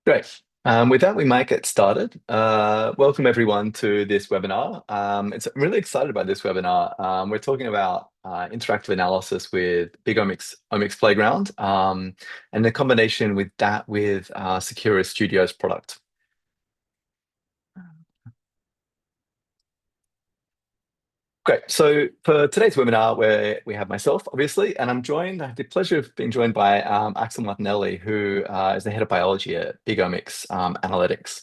Great. With that, we might get started. Welcome everyone to this webinar. I'm really excited about this webinar. We're talking about interactive analysis with Omics Playground, and the combination with that with Seqera Studio's product. Great. So for today's webinar, where we have myself, obviously, and I have the pleasure of being joined by Axel Martinelli, who is the head of biology at BigOmics Analytics.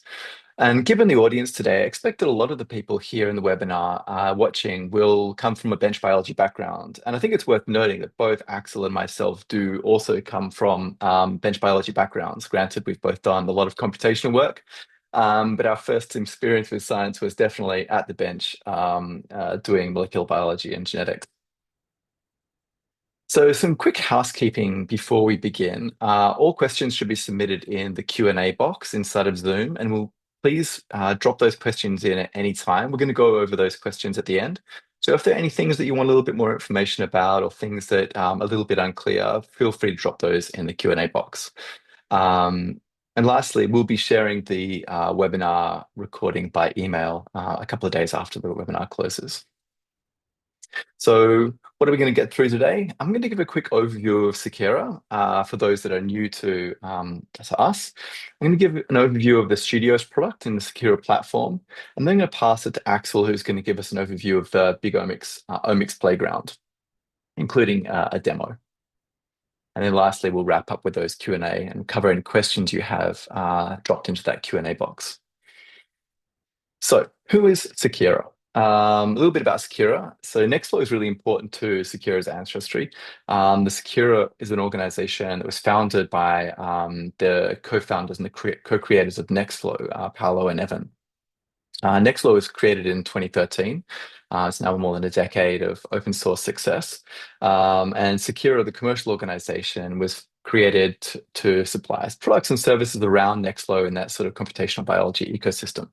And given the audience today, I expect that a lot of the people here in the webinar watching will come from a bench biology background. And I think it's worth noting that both Axel and myself do also come from bench biology backgrounds. Granted, we've both done a lot of computational work, but our first experience with science was definitely at the bench doing molecular biology and genetics. So some quick housekeeping before we begin. All questions should be submitted in the Q&A box inside of Zoom, and we'll please drop those questions in at any time. We're going to go over those questions at the end. So if there are any things that you want a little bit more information about or things that are a little bit unclear, feel free to drop those in the Q&A box. And lastly, we'll be sharing the webinar recording by email a couple of days after the webinar closes. So what are we going to get through today? I'm going to give a quick overview of Seqera for those that are new to us. I'm going to give an overview of the Studios product in the Seqera platform, and then I'm going to pass it to Axel, who's going to give us an overview of the Omics Playground, including a demo. And then lastly, we'll wrap up with those Q&A and cover any questions you have dropped into that Q&A box. So who is Seqera? A little bit about Seqera. So Nextflow is really important to Seqera's ancestry. The Seqera is an organization that was founded by the co-founders and the co-creators of Nextflow, Paolo and Evan. Nextflow was created in 2013. It's now more than a decade of open source success. And Seqera, the commercial organization, was created to supply products and services around Nextflow in that sort of computational biology ecosystem.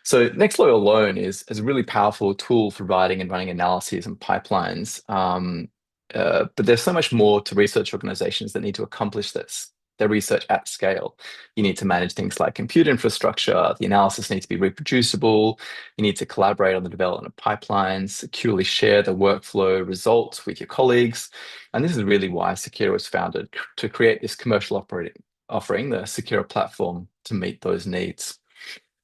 So Nextflow alone is a really powerful tool for writing and running analyses and pipelines. But there's so much more to research organizations that need to accomplish this. Their research at scale. You need to manage things like compute infrastructure. The analysis needs to be reproducible. You need to collaborate on the development of pipelines, securely share the workflow results with your colleagues. And this is really why Seqera was founded, to create this commercial offering, the Seqera Platform, to meet those needs.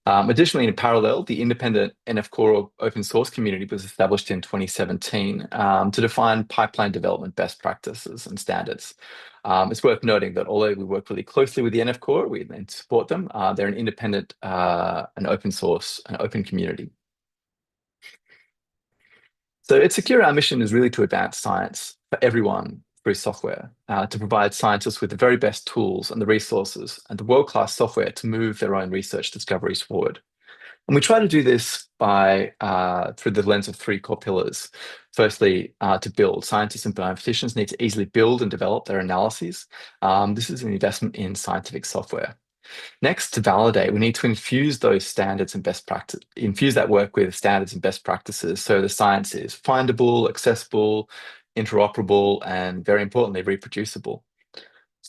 Additionally, in parallel, the independent NF Core open source community was established in 2017 to define pipeline development best practices and standards. It's worth noting that although we work really closely with the NF Core, we then support them. They're an independent, an open source, an open community. So at Seqera, our mission is really to advance science for everyone through software, to provide scientists with the very best tools and the resources and the world-class software to move their own research discoveries forward. And we try to do this by through the lens of three core pillars. Firstly, to build. Scientists and bioinformaticians need to easily build and develop their analyses. This is an investment in scientific software. Next, to validate, we need to infuse those standards and best practice, infuse that work with standards and best practices so the science is findable, accessible, interoperable, and very importantly, reproducible.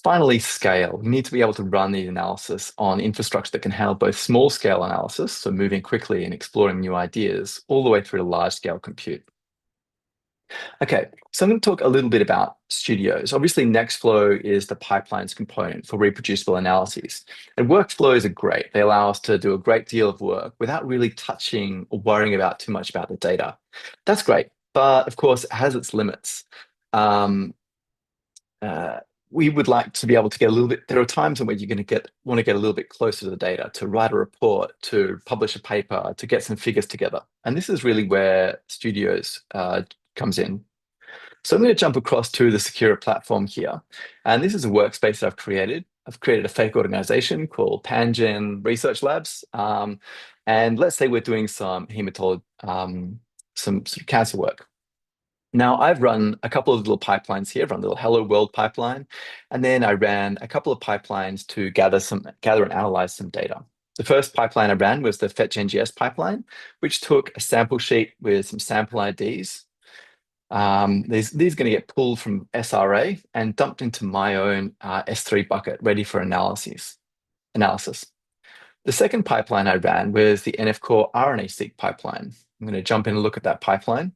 Finally, scale. We need to be able to run the analysis on infrastructure that can handle both small scale analysis, so moving quickly and exploring new ideas, all the way through to large scale compute. Okay, so I'm going to talk a little bit about studios. Obviously, Nextflow is the pipelines component for reproducible analyses. And workflows are great. They allow us to do a great deal of work without really touching or worrying about too much about the data. That's great, but of course, it has its limits. We would like to be able to get a little bit, there are times when you're going to want to get a little bit closer to the data, to write a report, to publish a paper, to get some figures together. And this is really where Studios comes in. So I'm going to jump across to the Seqera platform here. And this is a workspace that I've created. I've created a fake organization called Pangen Research Labs. And let's say we're doing some hematology, some sort of cancer work. Now, I've run a couple of little pipelines here. I've run a little Hello World pipeline, and then I ran a couple of pipelines to gather and analyze some data. The first pipeline I ran was the Fetch NGS pipeline, which took a sample sheet with some sample IDs. These are going to get pulled from SRA and dumped into my own S3 bucket, ready for analyses. analysis. The second pipeline I ran was the NF-core RNA-Seq pipeline. I'm going to jump in and look at that pipeline.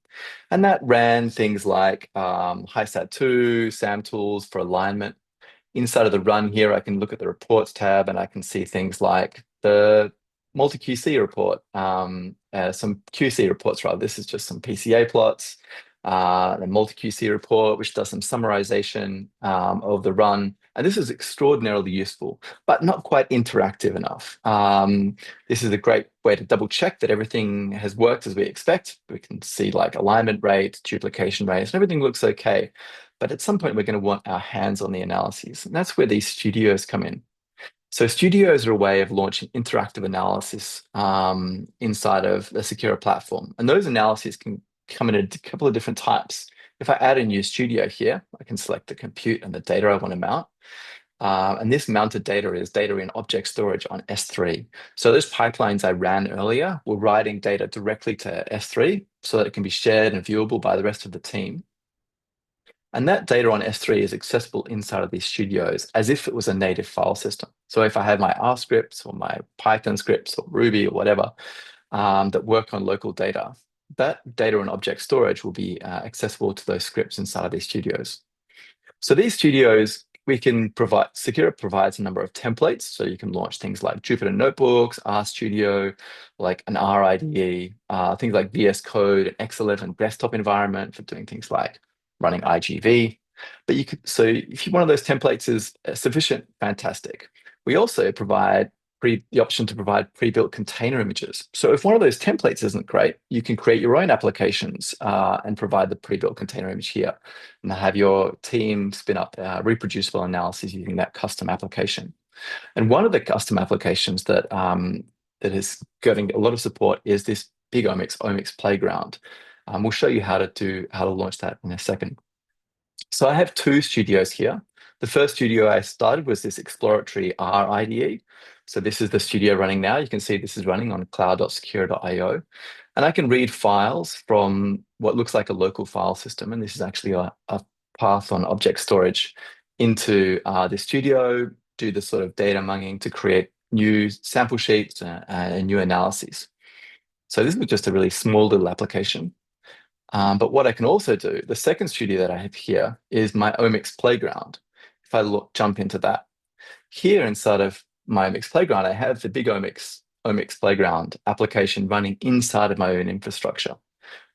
And that ran things like HiStat2, SAM tools for alignment. Inside of the run here, I can look at the reports tab and I can see things like the multi-QC report, some QC reports rather. This is just some PCA plots, the multi-QC report, which does some summarization of the run. And this is extraordinarily useful, but not quite interactive enough. This is a great way to double check that everything has worked as we expect. We can see like alignment rates, duplication rates, and everything looks okay. But at some point, we're going to want our hands on the analyses. And that's where these studios come in. So studios are a way of launching interactive analysis inside of the Seqera platform. And those analyses can come in a couple of different types. If I add a new studio here, I can select the compute and the data I want to mount. And this mounted data is data in object storage on S3. So those pipelines I ran earlier were writing data directly to S3 so that it can be shared and viewable by the rest of the team. And that data on S3 is accessible inside of these studios as if it was a native file system. So if I have my R scripts or my Python scripts or Ruby or whatever that work on local data, that data and object storage will be accessible to those scripts inside of these studios. So these studios, Seqera provides a number of templates. So you can launch things like Jupyter Notebooks, RStudio, like an R IDE, things like VS Code, an X11 desktop environment for doing things like running IGV. But so if one of those templates is sufficient, fantastic. We also provide the option to provide pre-built container images. So if one of those templates isn't great, you can create your own applications and provide the pre-built container image here and have your team spin up reproducible analyses using that custom application. And one of the custom applications that is getting a lot of support is this BigOmics Omics Playground. We'll show you how to launch that in a second. So I have two studios here. The first studio I started was this exploratory R IDE. So this is the studio running now. You can see this is running on cloud.seqera.io. And I can read files from what looks like a local file system. And this is actually a path on object storage into the studio, do the sort of data munging to create new sample sheets and new analyses. So this is just a really small little application. But what I can also do, the second studio that I have here is my Omics Playground. If I jump into that, here inside of my Omics Playground, I have the BigOmics Playground application running inside of my own infrastructure.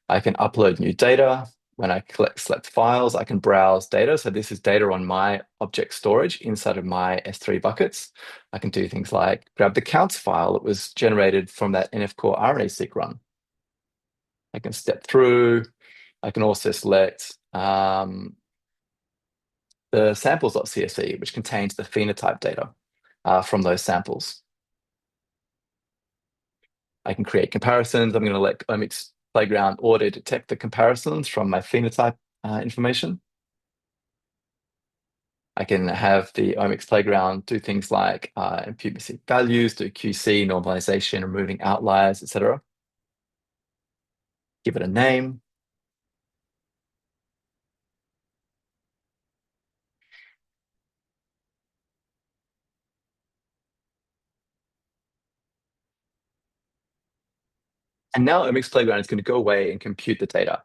I can upload new data. When I select files, I can browse data. So this is data on my object storage inside of my S3 buckets. I can do things like grab the counts file that was generated from that NF-core RNA-Seq run. I can step through. I can also select the samples.csv, which contains the phenotype data from those samples. I can create comparisons. I'm going to let Omics Playground auto detect the comparisons from my phenotype information. I can have the Omics Playground do things like impute missing values, do QC, normalization, removing outliers, etc. Give it a name. And now Omics Playground is going to go away and compute the data.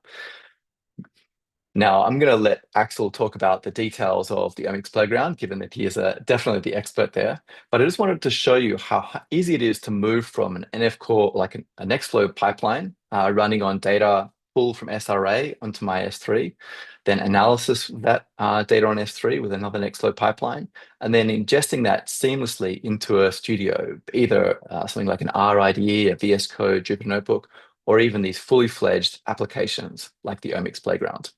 Now, I'm going to let Axel talk about the details of the Omics Playground, given that he is definitely the expert there. But I just wanted to show you how easy it is to move from an NF-core, like an Nextflow pipeline running on data pulled from SRA onto my S3, then analysis of that data on S3 with another Nextflow pipeline, and then ingesting that seamlessly into a studio, either something like an R IDE, a VS Code, Jupyter Notebook, or even these fully fledged applications like the Omics Playground.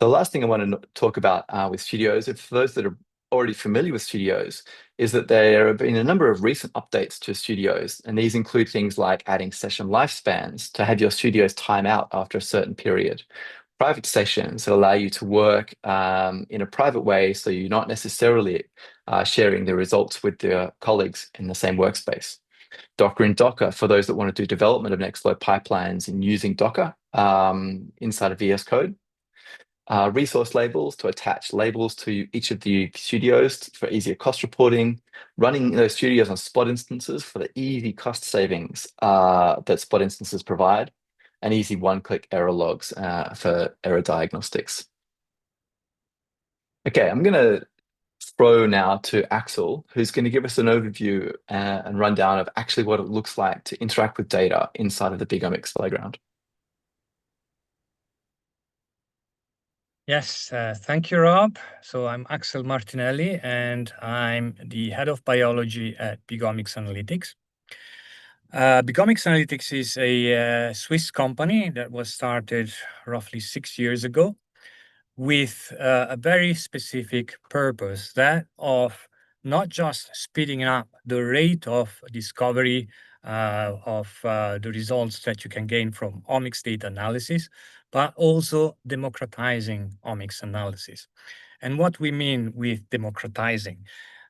The last thing I want to talk about with studios, for those that are already familiar with studios, is that there have been a number of recent updates to studios, and these include things like adding session lifespans to have your studios time out after a certain period, private sessions that allow you to work in a private way so you're not necessarily sharing the results with your colleagues in the same workspace. Docker in Docker for those that want to do development of Nextflow pipelines and using Docker inside of VS Code. resource labels to attach labels to each of the studios for easier cost reporting, running those studios on spot instances for the easy cost savings that spot instances provide, and easy one-click error logs for error diagnostics. Okay, I'm going to throw now to Axel, who's going to give us an overview and rundown of actually what it looks like to interact with data inside of the BigOmics Playground. Yes, thank you, Rob. So I'm Axel Martinelli, and I'm the head of biology at BigOmics Analytics. BigOmics Analytics is a Swiss company that was started roughly 6 years ago with a very specific purpose, that of not just speeding up the rate of discovery of the results that you can gain from omics data analysis, but also democratizing omics analysis. And what we mean with democratizing,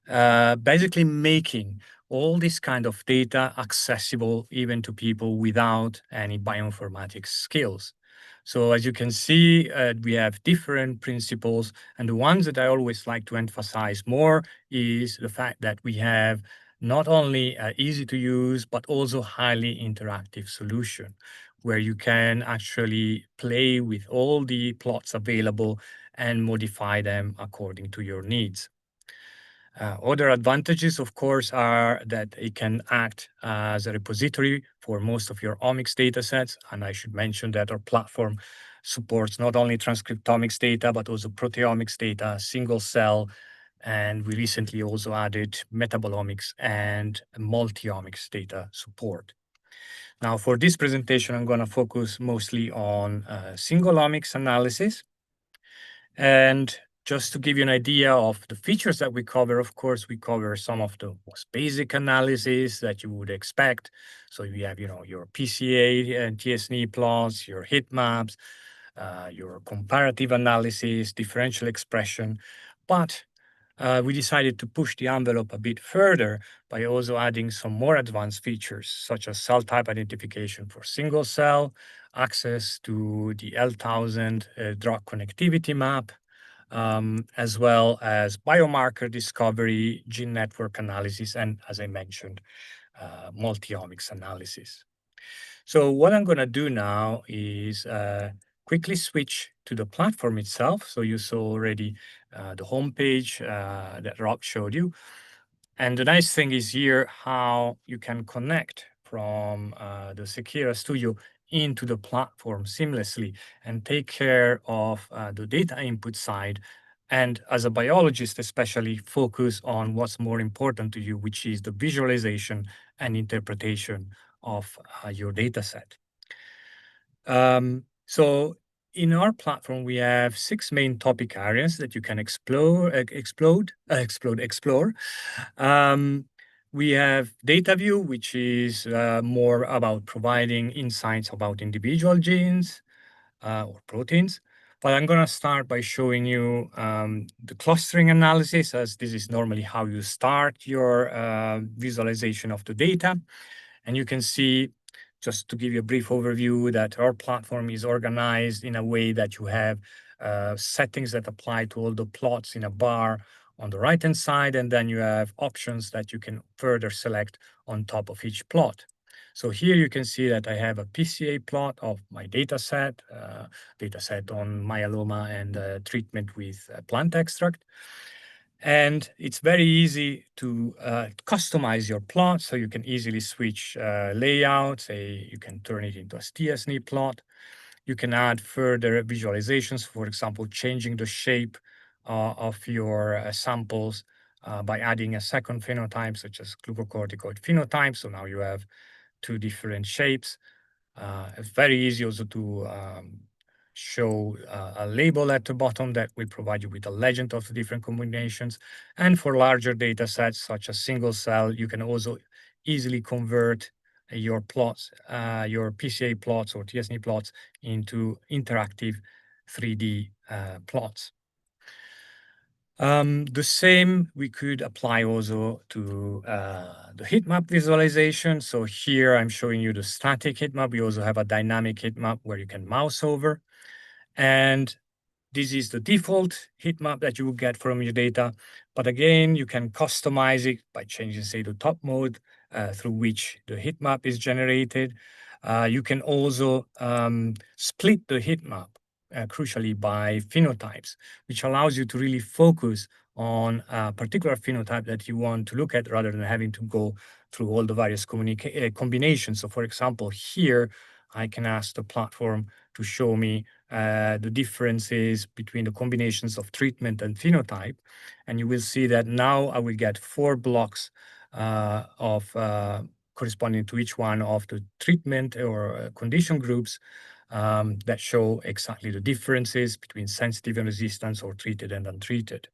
basically making all this kind of data accessible even to people without any bioinformatics skills. So as you can see, we have different principles, and the ones that I always like to emphasize more is the fact that we have not only easy to use, but also highly interactive solution, where you can actually play with all the plots available and modify them according to your needs. Other advantages, of course, are that it can act as a repository for most of your omics data sets. And I should mention that our platform supports not only transcriptomics data, but also proteomics data, single cell, and we recently also added metabolomics and multiomics data support. Now, for this presentation, I'm going to focus mostly on single omics analysis. And just to give you an idea of the features that we cover, of course, we cover some of the most basic analysis that you would expect. So you have, your PCA and TSNE plots, your heat maps, your comparative analysis, differential expression. But we decided to push the envelope a bit further by also adding some more advanced features, such as cell type identification for single cell, access to the L1000 drug connectivity map, as well as biomarker discovery, gene network analysis, and as I mentioned, multiomics analysis. So what I'm going to do now is quickly switch to the platform itself. So you saw already the homepage that Rob showed you. And the nice thing is here how you can connect from the Seqera Studio into the platform seamlessly and take care of the data input side. And as a biologist, especially focus on what's more important to you, which is the visualization and interpretation of your data set. So in our platform, we have 6 main topic areas that you can explore. We have data view, which is more about providing insights about individual genes or proteins. But I'm going to start by showing you the clustering analysis, as this is normally how you start your visualization of the data. And you can see, just to give you a brief overview, that our platform is organized in a way that you have settings that apply to all the plots in a bar on the right-hand side, and then you have options that you can further select on top of each plot. So here you can see that I have a PCA plot of my data set on myeloma and treatment with plant extract. And it's very easy to customize your plot, so you can easily switch layouts. You can turn it into a TSNE plot. You can add further visualizations, for example, changing the shape of your samples by adding a second phenotype, such as glucocorticoid phenotype. So now you have 2 different shapes. It's very easy also to show a label at the bottom that will provide you with a legend of the different combinations. And for larger data sets, such as single cell, you can also easily convert your plots, your PCA plots or TSNE plots into interactive 3D plots. The same we could apply also to the heat map visualization. So here I'm showing you the static heat map. We also have a dynamic heat map where you can mouse over. And this is the default heat map that you will get from your data. But again, you can customize it by changing, say, the top mode through which the heat map is generated. You can also split the heat map, crucially, by phenotypes, which allows you to really focus on a particular phenotype that you want to look at rather than having to go through all the various combinations. So, for example, here, I can ask the platform to show me the differences between the combinations of treatment and phenotype. And you will see that now I will get 4 blocks of corresponding to each one of the treatment or condition groups that show exactly the differences between sensitive and resistance or treated and untreated.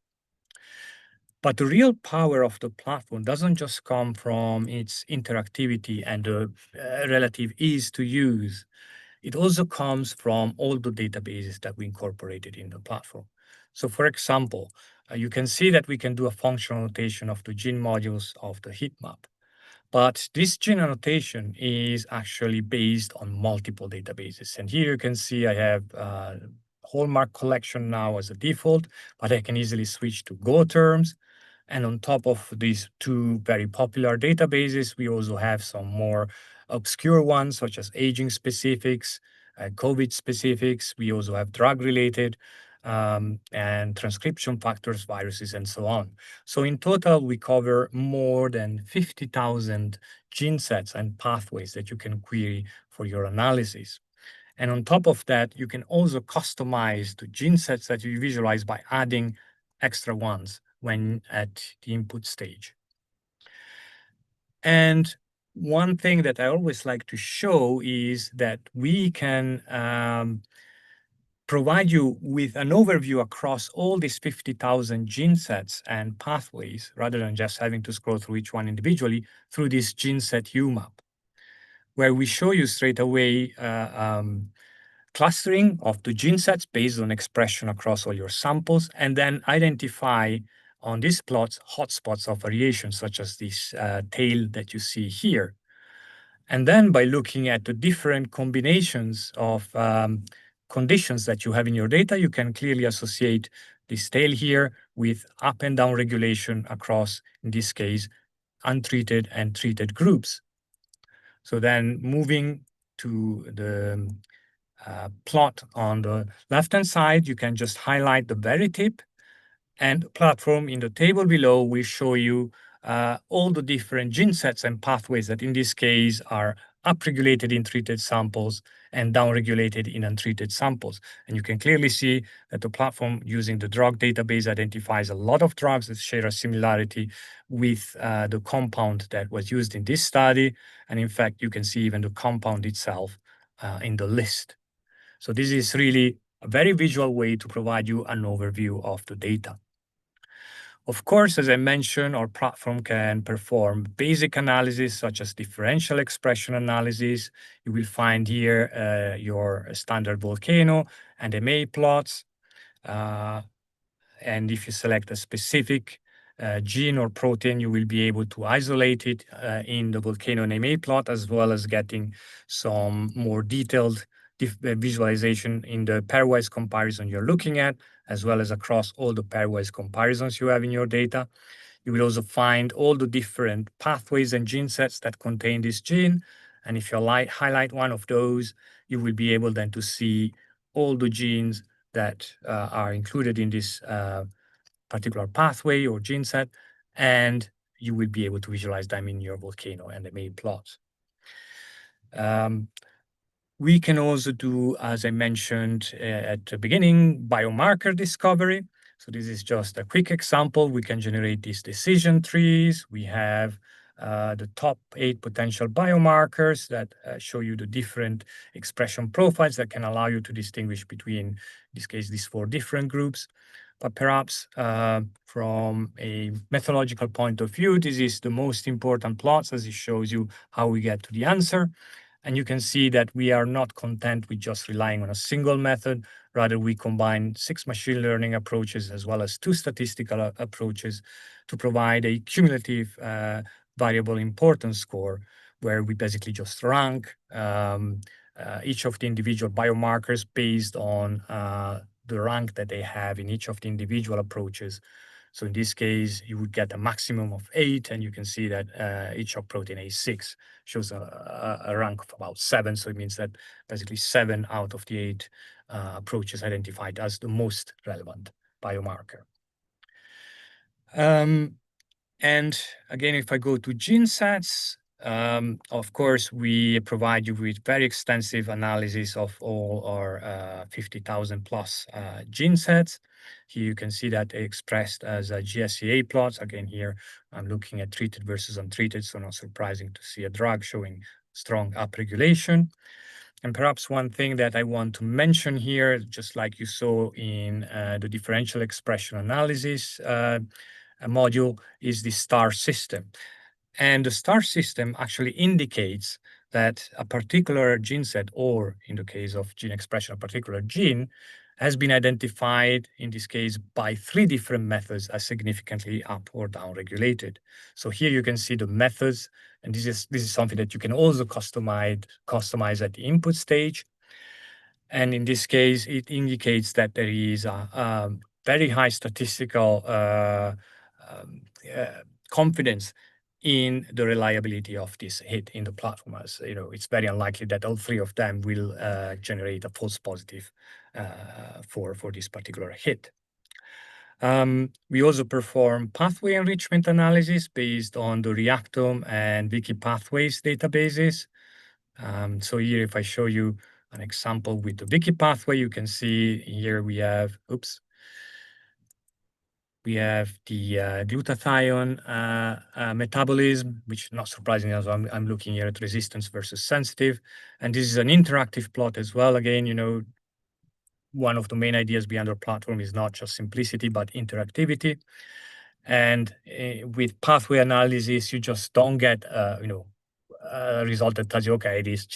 But the real power of the platform doesn't just come from its interactivity and the relative ease to use. It also comes from all the databases that we incorporated in the platform. So for example, you can see that we can do a functional annotation of the gene modules of the heat map. But this gene annotation is actually based on multiple databases. And here you can see I have hallmark collection now as a default, but I can easily switch to Go terms. And on top of these 2 very popular databases, we also have some more obscure ones, such as aging specifics, COVID specifics. We also have drug-related and transcription factors, viruses, and so on. So in total, we cover more than 50,000 gene sets and pathways that you can query for your analysis. And on top of that, you can also customize the gene sets that you visualize by adding extra ones when at the input stage. And one thing that I always like to show is that we can provide you with an overview across all these 50,000 gene sets and pathways, rather than just having to scroll through each one individually through this gene set UMAP, where we show you straight away clustering of the gene sets based on expression across all your samples, and then identify on these plots hotspots of variation, such as this tail that you see here. And then by looking at the different combinations of conditions that you have in your data, you can clearly associate this tail here with up and down regulation across, in this case, untreated and treated groups. So then moving to the plot on the left-hand side, you can just highlight the very tip, and the platform in the table below will show you all the different gene sets and pathways that in this case are upregulated in treated samples and downregulated in untreated samples. And you can clearly see that the platform using the drug database identifies a lot of drugs that share a similarity with the compound that was used in this study. And in fact, you can see even the compound itself in the list. So this is really a very visual way to provide you an overview of the data. Of course, as I mentioned, our platform can perform basic analysis such as differential expression analysis. You will find here your standard volcano and MA plots. And if you select a specific gene or protein, you will be able to isolate it in the volcano and MA plot, as well as getting some more detailed visualization in the pairwise comparison you're looking at, as well as across all the pairwise comparisons you have in your data. You will also find all the different pathways and gene sets that contain this gene. And if you highlight one of those, you will be able then to see all the genes that are included in this particular pathway or gene set, and you will be able to visualize them in your volcano and the MA plots. We can also do, as I mentioned at the beginning, biomarker discovery. So this is just a quick example. We can generate these decision trees. We have the top 8 potential biomarkers that show you the different expression profiles that can allow you to distinguish between, in this case, these 4 different groups. But perhaps from a methodological point of view, this is the most important plots, as it shows you how we get to the answer. And you can see that we are not content with just relying on a single method. Rather, we combine 6 machine learning approaches as well as 2 statistical approaches to provide a cumulative variable importance score, where we basically just rank each of the individual biomarkers based on the rank that they have in each of the individual approaches. So in this case, you would get a maximum of 8, and you can see that ECHOC protein A6 shows a rank of about 7. So it means that basically 7 out of the 8 approaches identified as the most relevant biomarker. And again, if I go to gene sets, of course, we provide you with very extensive analysis of all our 50,000 plus gene sets. Here you can see that expressed as GSEA plots. Again, here I'm looking at treated versus untreated, so not surprising to see a drug showing strong upregulation. And perhaps one thing that I want to mention here, just like you saw in the differential expression analysis module, is the STAR system. And the STAR system actually indicates that a particular gene set, or in the case of gene expression, a particular gene, has been identified, in this case, by 3 different methods as significantly up or down regulated. So here you can see the methods, and this is something that you can also customize at the input stage. And in this case, it indicates that there is a very high statistical confidence in the reliability of this hit in the platform. As you know, it's very unlikely that all 3 of them will generate a false positive for this particular hit. We also perform pathway enrichment analysis based on the Reactome and Wiki Pathways databases. So here, if I show you an example with the Wiki pathway, you can see here we have, we have the glutathione metabolism, which not surprisingly, as I'm looking here at resistance versus sensitive. And this is an interactive plot as well. Again, you know, one of the main ideas behind our platform is not just simplicity, but interactivity. And with pathway analysis, you just don't get, you know, a result that tells you, okay, this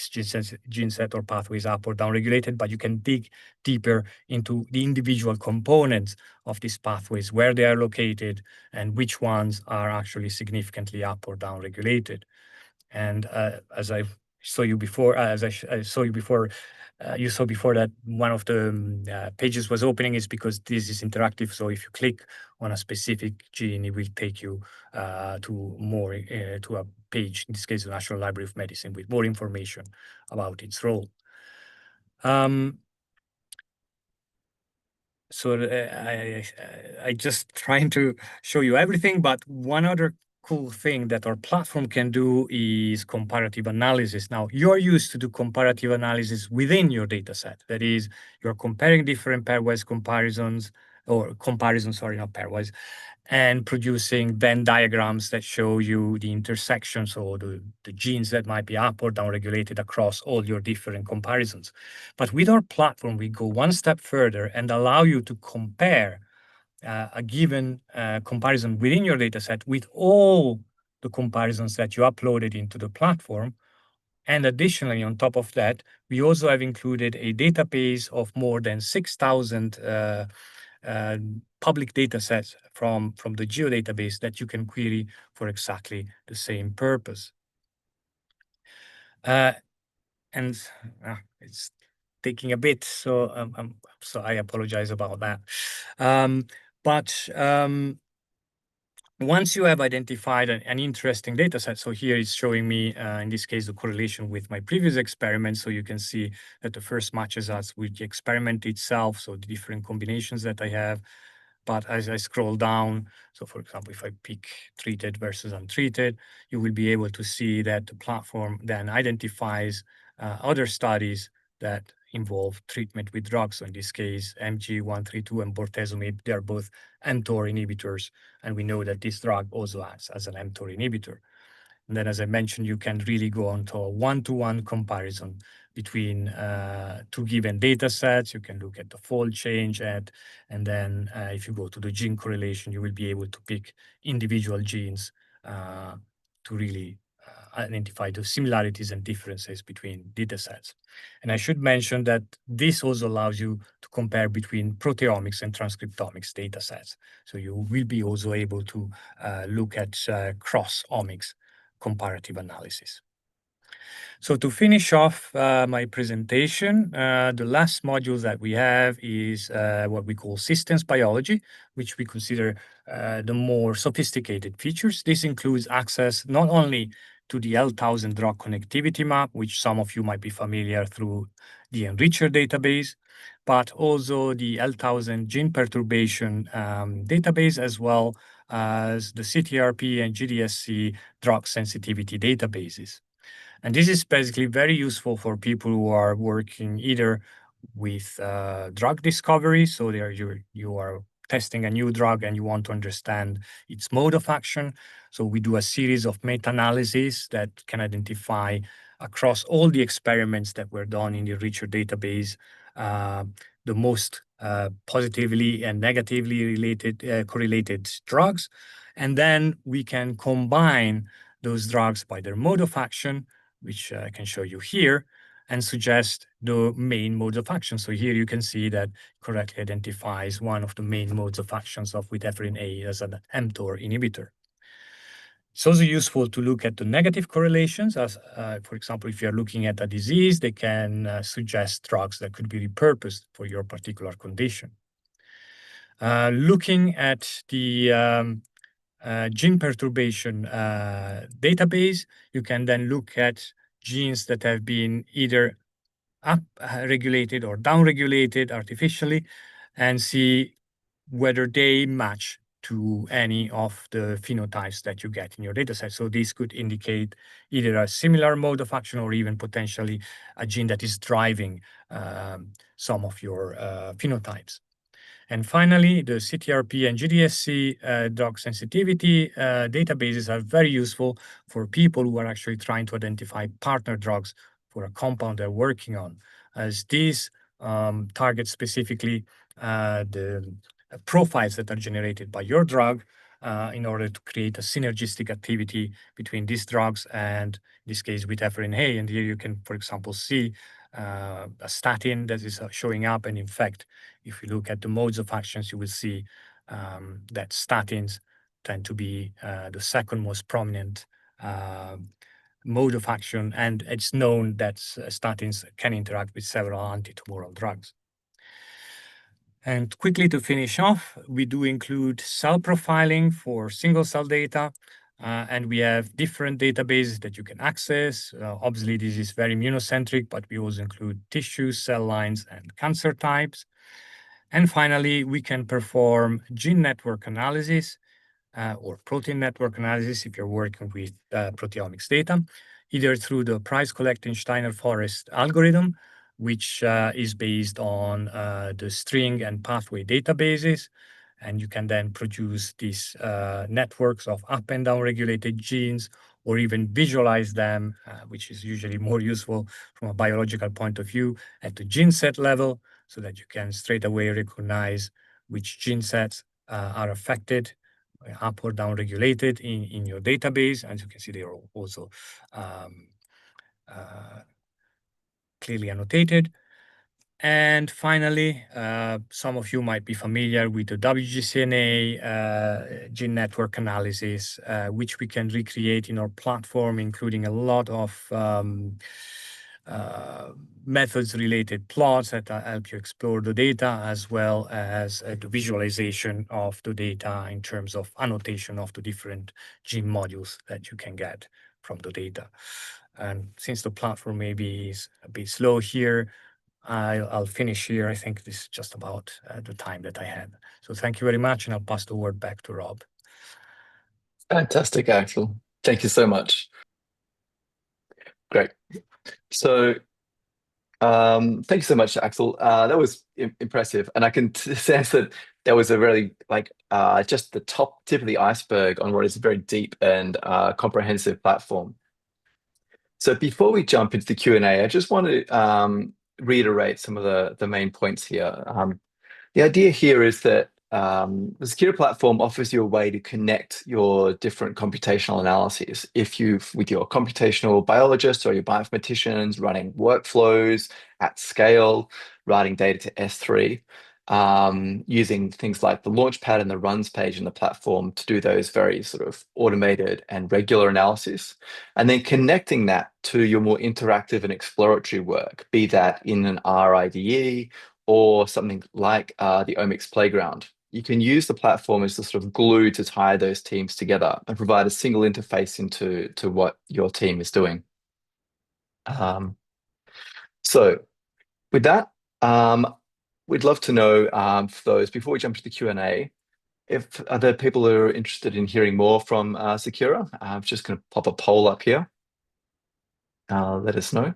gene set or pathway is up or down regulated, but you can dig deeper into the individual components of these pathways, where they are located, and which ones are actually significantly up or down regulated. And as I saw you before, you saw before that one of the pages was opening is because this is interactive. So if you click on a specific gene, it will take you to a page, in this case, the National Library of Medicine, with more information about its role. So I just trying to show you everything, but one other cool thing that our platform can do is comparative analysis. Now, you're used to do comparative analysis within your data set. That is, you're comparing different pairwise comparisons, or comparisons, sorry, not pairwise, and producing Venn diagrams that show you the intersections or the genes that might be up or down regulated across all your different comparisons. But with our platform, we go one step further and allow you to compare a given comparison within your data set with all the comparisons that you uploaded into the platform. And additionally, on top of that, we also have included a database of more than 6,000 public data sets from the geodatabase that you can query for exactly the same purpose. And it's taking a bit, so so I apologize about that. But once you have identified an interesting data set, so here it's showing me, in this case, the correlation with my previous experiment. So you can see that the first matches us with the experiment itself, so the different combinations that I have. But as I scroll down, so for example, if I pick treated versus untreated, you will be able to see that the platform then identifies other studies that involve treatment with drugs. So in this case, MG132 and bortezomib, they are both mTOR inhibitors. And we know that this drug also acts as an mTOR inhibitor. And then, as I mentioned, you can really go on to a one-to-one comparison between 2 given data sets. You can look at the fold change and then if you go to the gene correlation, you will be able to pick individual genes to really identify the similarities and differences between data sets. And I should mention that this also allows you to compare between proteomics and transcriptomics data sets. So you will be also able to look at cross-omics comparative analysis. So to finish off my presentation, the last module that we have is what we call systems biology, which we consider the more sophisticated features. This includes access not only to the L1000 drug connectivity map, which some of you might be familiar through the Enricher database, but also the L1000 gene perturbation database, as well as the CTRP and GDSC drug sensitivity databases. And this is basically very useful for people who are working either with drug discovery, so you are testing a new drug and you want to understand its mode of action. So we do a series of meta-analyses that can identify across all the experiments that were done in the Richer database the most positively and negatively related correlated drugs. And then we can combine those drugs by their mode of action, which I can show you here, and suggest the main modes of action. So here you can see that correctly identifies one of the main modes of actions of widefrin A as an mTOR inhibitor. It's also useful to look at the negative correlations, as for example, if you're looking at a disease, they can suggest drugs that could be repurposed for your particular condition. Looking at the gene perturbation database, you can then look at genes that have been either up-regulated or down-regulated artificially and see whether they match to any of the phenotypes that you get in your dataset. So this could indicate either a similar mode of action or even potentially a gene that is driving some of your phenotypes. And finally, the CTRP and GDSC drug sensitivity databases are very useful for people who are actually trying to identify partner drugs for a compound they're working on, as these target specifically the profiles that are generated by your drug in order to create a synergistic activity between these drugs and, in this case, with RNA. And here you can, for example, see a statin that is showing up. And in fact, if you look at the modes of actions, you will see that statins tend to be the second most prominent mode of action. And it's known that statins can interact with several antitumoral drugs. And quickly to finish off, we do include cell profiling for single cell data. And we have different databases that you can access. Obviously, this is very immunocentric, but we also include tissues, cell lines, and cancer types. And finally, we can perform gene network analysis or protein network analysis if you're working with proteomics data, either through the price-collecting Steiner-Forest algorithm, which is based on the string and pathway databases. And you can then produce these networks of up and down regulated genes, or even visualize them, which is usually more useful from a biological point of view at the gene set level, so that you can straight away recognize which gene sets are affected, up or down regulated in your database. As you can see, they are also clearly annotated. And finally, some of you might be familiar with the WGCNA gene network analysis, which we can recreate in our platform, including a lot of methods-related plots that help you explore the data, as well as the visualization of the data in terms of annotation of the different gene modules that you can get from the data. And since the platform maybe is a bit slow here, I'll finish here. I think this is just about the time that I have. So thank you very much, and I'll pass the word back to Rob. Fantastic, Axel. Thank you so much. Great. So thank you so much, Axel. That was impressive. And I can sense that there was a really just the tip of the iceberg on what is a very deep and comprehensive platform. So before we jump into the Q&A, I just want to reiterate some of the main points here. The idea here is that the Seqera platform offers you a way to connect your different computational analyses. If with your computational biologists or your bioinformaticians running workflows at scale, writing data to S3, using things like the Launchpad and the Runs page in the platform to do those very sort of automated and regular analysis, and then connecting that to your more interactive and exploratory work, be that in an RIDE or something like the Omics Playground. You can use the platform as the sort of glue to tie those teams together and provide a single interface into what your team is doing. So with that, we'd love to know for those, before we jump to the Q&A, if other people are interested in hearing more from Seqera. I'm just going to pop a poll up here. Let us know.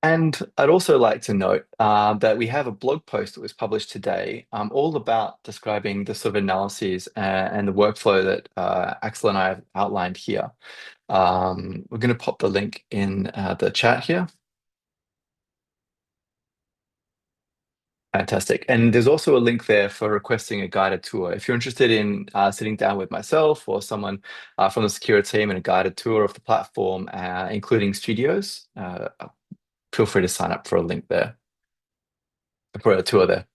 And I'd also like to note that we have a blog post that was published today, all about describing the sort of analyses and the workflow that Axel and I have outlined here. We're going to pop the link in the chat here. Fantastic. And there's also a link there for requesting a guided tour. If you're interested in sitting down with myself or someone from the Seqera team and a guided tour of the platform, including studios, feel free to sign up for a link there, for a tour there.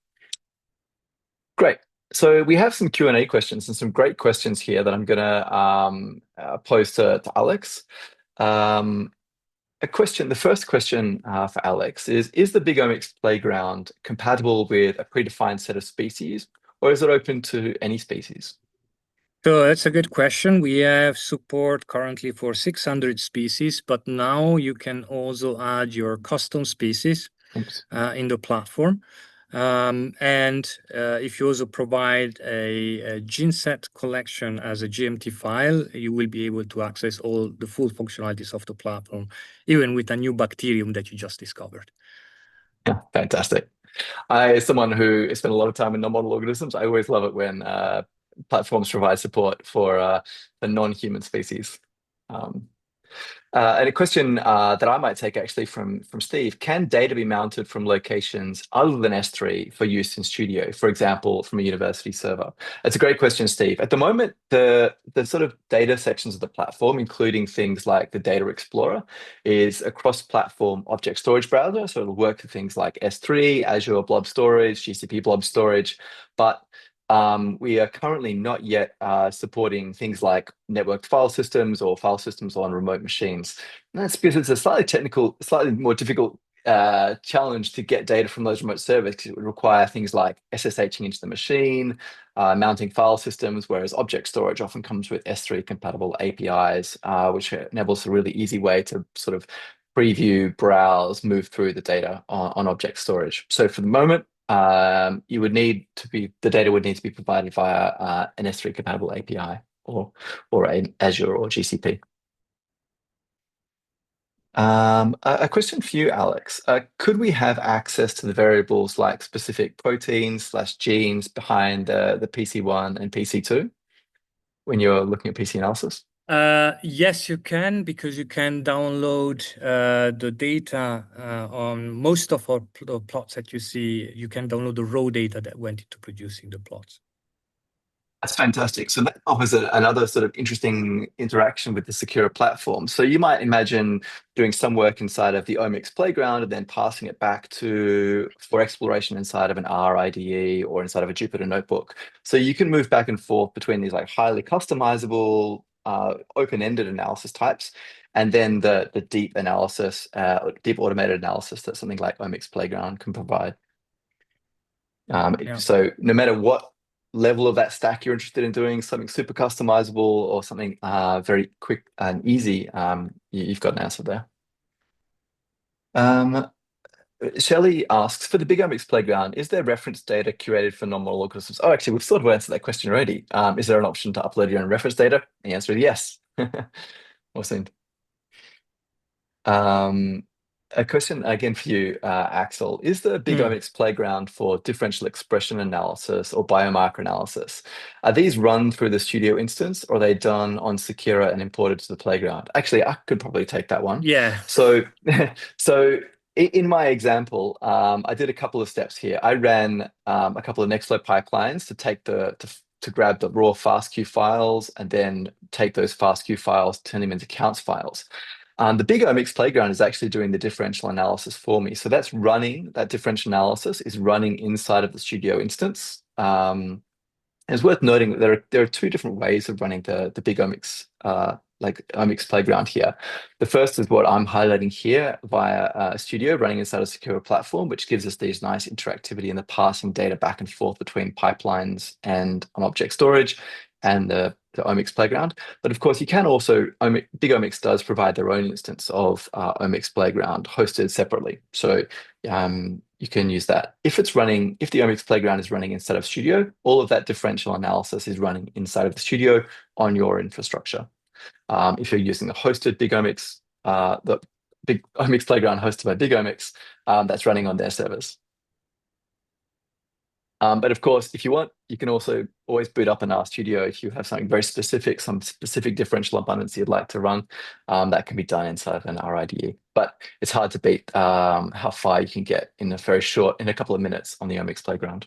Great. So we have some Q&A questions and some great questions here that I'm going to pose to Alex. The first question for Alex is the BigOmics Playground compatible with a predefined set of species, or is it open to any species? So that's a good question. We have support currently for 600 species, but now you can also add your custom species in the platform. If you also provide a gene set collection as a GMT file, you will be able to access all the full functionalities of the platform, even with a new bacterium that you just discovered. Yeah, fantastic. As someone who spent a lot of time in non-model organisms, I always love it when platforms provide support for the non-human species. And a question that I might take actually from Steve: can data be mounted from locations other than S3 for use in Studio, for example, from a university server? It's a great question, Steve. At the moment, the sort of data sections of the platform, including things like the Data Explorer, is a cross-platform object storage browser. So it'll work with things like S3, Azure Blob Storage, GCP Blob Storage, but we are currently not yet supporting things like networked file systems or file systems on remote machines. And that's because it's a slightly more difficult challenge to get data from those remote servers, because it would require things like SSHing into the machine, mounting file systems, whereas object storage often comes with S3 compatible APIs, which enables a really easy way to sort of preview, browse, move through the data on object storage. So for the moment, the data would need to be provided via an S3 compatible API or an Azure or GCP. A question for you, Alex. Could we have access to the variables like specific proteins/genes behind the PC1 and PC2 when you're looking at PC analysis? Yes, you can, because you can download the data on most of our plots that you see. You can download the raw data that went into producing the plots. That's fantastic. So that offers another sort of interesting interaction with the Seqera platform. So you might imagine doing some work inside of the Omics Playground and then passing it back for exploration inside of an RIDE or inside of a Jupyter notebook. So you can move back and forth between these like highly customizable, open-ended analysis types, and then the deep analysis, deep automated analysis that something like Omics Playground can provide. So no matter what level of that stack you're interested in doing, something super customizable or something very quick and easy, you've got an answer there. Shelley asks, for the BigOmics Playground, is there reference data curated for non-model organisms? Oh, actually, we've sort of answered that question already. Is there an option to upload your own reference data? The answer is yes. Awesome. A question again for you, Axel. Is the BigOmics Playground for differential expression analysis or biomarker analysis? Are these run through the Studio instance, or are they done on Seqera and imported to the Playground? Actually, I could probably take that one. Yeah. So in my example, I did a couple of steps here. I ran a couple of Nextflow pipelines to take to grab the raw FASTQ files and then take those FASTQ files, turn them into counts files. The BigOmics Playground is actually doing the differential analysis for me. So that's running, that differential analysis is running inside of the Studio instance. And it's worth noting that there are two different ways of running the BigOmics like Omics Playground here. The first is what I'm highlighting here via Studio running inside a Seqera Platform, which gives us these nice interactivity and the passing data back and forth between pipelines and on object storage and the Omics Playground. But of course, you can also, BigOmics does provide their own instance of Omics Playground hosted separately. So you can use that. If the Omics Playground is running inside of Studio, all of that differential analysis is running inside of the Studio on your infrastructure. If you're using the hosted BigOmics, the Big Omics Playground hosted by BigOmics, that's running on their servers. But of course, if you want, you can also always boot up an RStudio if you have something very specific, some specific differential abundance you'd like to run. That can be done inside of an RIDE. But it's hard to beat how far you can get in a couple of minutes on the Omics Playground.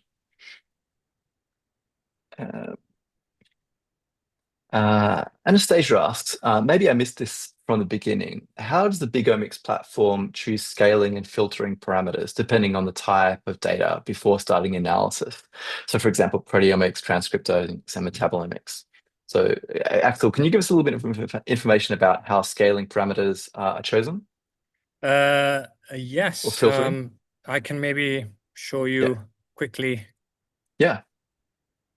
Anastasia asks, maybe I missed this from the beginning. How does the BigOmics platform choose scaling and filtering parameters depending on the type of data before starting analysis? So for example, proteomics, transcriptomics, and metabolomics. So Axel, can you give us a little bit of information about how scaling parameters are chosen? Yes. Or filtering? I can maybe show you quickly. Yeah.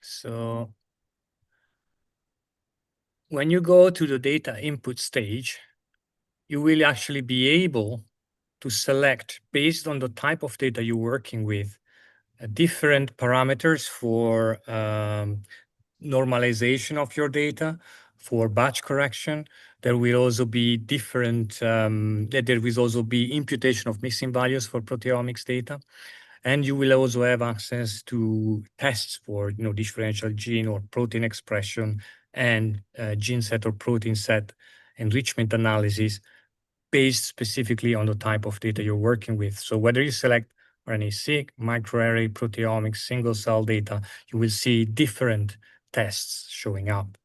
So when you go to the data input stage, you will actually be able to select, based on the type of data you're working with, different parameters for normalization of your data, for batch correction. There will also be there will also be imputation of missing values for proteomics data. And you will also have access to tests for differential gene or protein expression and gene set or protein set enrichment analysis based specifically on the type of data you're working with. So whether you select RNA-Seq, microarray, proteomics, single cell data, you will see different tests showing up.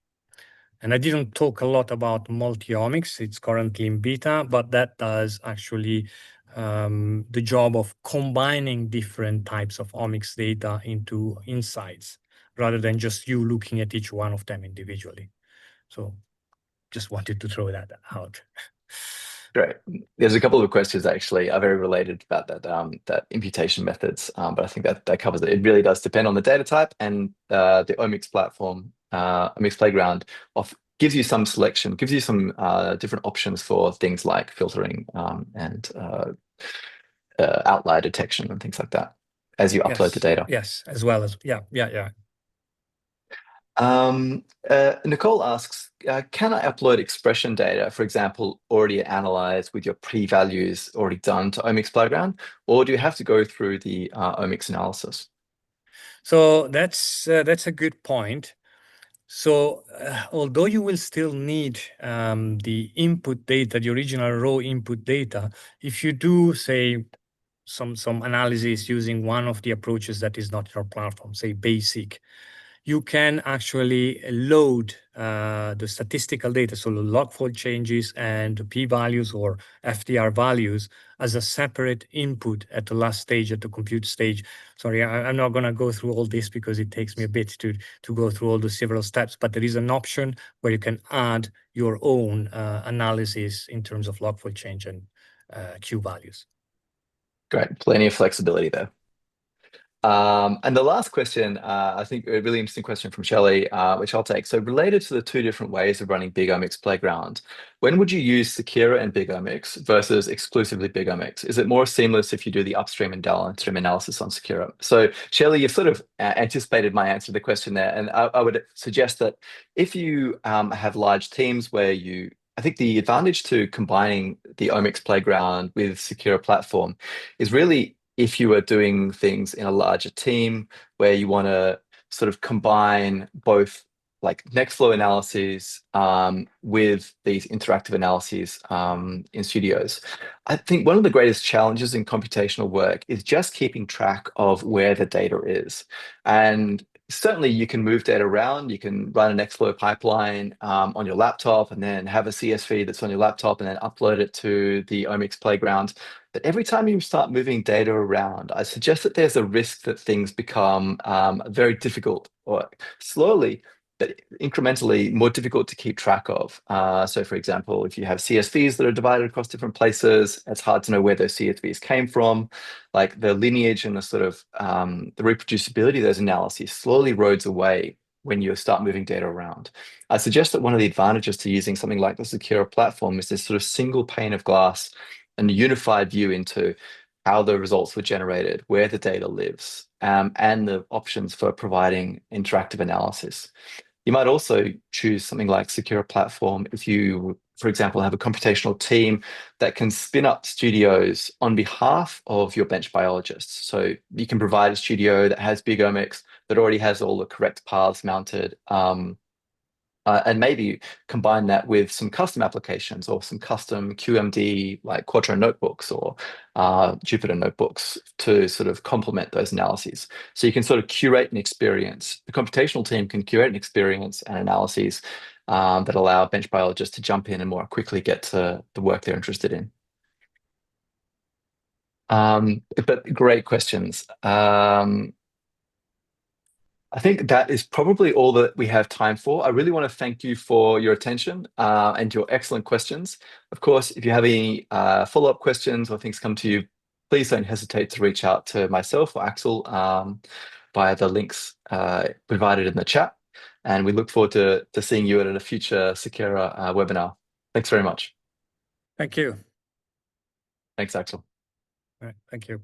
And I didn't talk a lot about multiomics. It's currently in beta, but that does actually the job of combining different types of omics data into insights rather than just you looking at each one of them individually. So just wanted to throw that out. Great. There's a couple of questions actually are very related about that imputation methods, but I think that covers it. It really does depend on the data type, and the Omics platform, Omics Playground, gives you some selection, gives you some different options for things like filtering and outlier detection and things like that as you upload the data. Yes, as well as yeah. Nicole asks, can I upload expression data, for example, already analyzed with your p-values already done to Omics Playground, or do you have to go through the omics analysis? So that's a good point. So although you will still need the input data, the original raw input data, if you do, say, some analysis using one of the approaches that is not your platform, say basic, you can actually load the statistical data, so the log-fold changes and the p-values or FDR values as a separate input at the last stage, at the compute stage. Sorry, I'm not going to go through all this because it takes me a bit to go through all the several steps, but there is an option where you can add your own analysis in terms of log-fold change and Q values. Great, plenty of flexibility there. And the last question, I think a really interesting question from Shelley, which I'll take. So related to the two different ways of running BigOmics Playground, when would you use Seqera and BigOmics versus exclusively BigOmics? Is it more seamless if you do the upstream and downstream analysis on Seqera? So Shelley, you've sort of anticipated my answer to the question there. And I would suggest that if you have large teams where I think the advantage to combining the Omics Playground with Seqera Platform is really if you are doing things in a larger team where you want to sort of combine both like next flow analyses with these interactive analyses in studios. I think one of the greatest challenges in computational work is just keeping track of where the data is. And certainly you can move data around. You can run an Xflow pipeline on your laptop and then have a CSV that's on your laptop and then upload it to the Omics Playground. But every time you start moving data around, I suggest that there's a risk that things become very difficult or slowly, but incrementally more difficult to keep track of. So for example, if you have CSVs that are divided across different places, it's hard to know where those CSVs came from. Like the lineage and the sort of the reproducibility of those analyses slowly erodes away when you start moving data around. I suggest that one of the advantages to using something like the Seqera platform is this sort of single pane of glass and a unified view into how the results were generated, where the data lives, and the options for providing interactive analysis. You might also choose something like Seqera Platform if you, for example, have a computational team that can spin up studios on behalf of your bench biologists. So you can provide a studio that has BigOmics, that already has all the correct paths mounted, and maybe combine that with some custom applications or some custom QMD like Quattro notebooks or Jupyter notebooks to sort of complement those analyses. So you can sort of curate an experience. The computational team can curate an experience and analyses that allow bench biologists to jump in and more quickly get to the work they're interested in. But great questions. I think that is probably all that we have time for. I really want to thank you for your attention and your excellent questions. Of course, if you have any follow-up questions or things come to you, please don't hesitate to reach out to myself or Axel via the links provided in the chat. And we look forward to seeing you at a future Seqera webinar. Thanks very much. Thank you. Thanks, Axel. All right, thank you.